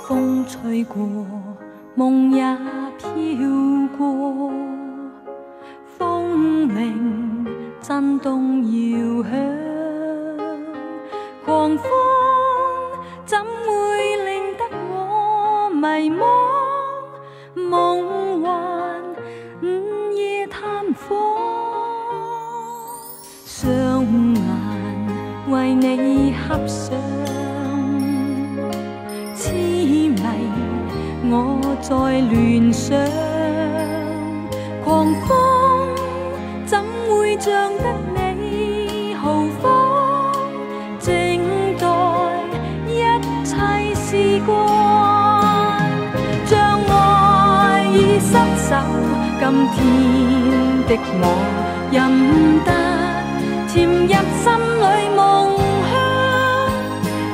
风吹过，梦也飘过，风铃震动摇响，狂风怎会令得我迷惘？梦幻午夜探访，双眼为你合上。 我在亂想，狂風怎會像得你豪放？靜待一切事關，將愛已失手，今天的我任得潛入心裏夢鄉，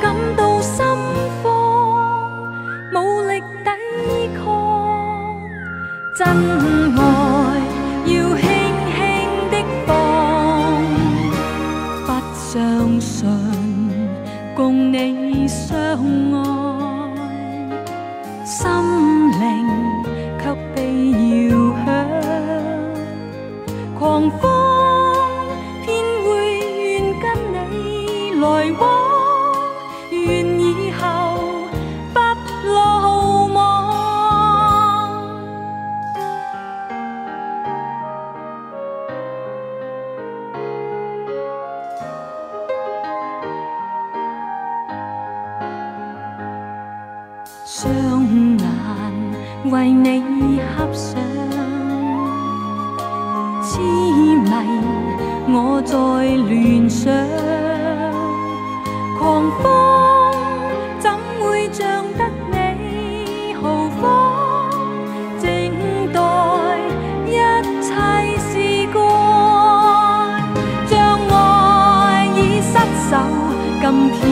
感到心慌，無力。 真愛要輕輕的放，不相信共你相愛，心靈卻被搖響，狂風偏會願跟你來往，願以後不落網。 雙眼為你合上，痴迷我在亂想，狂風怎會像得你豪放？靜待一切事關，將愛已失手，今天。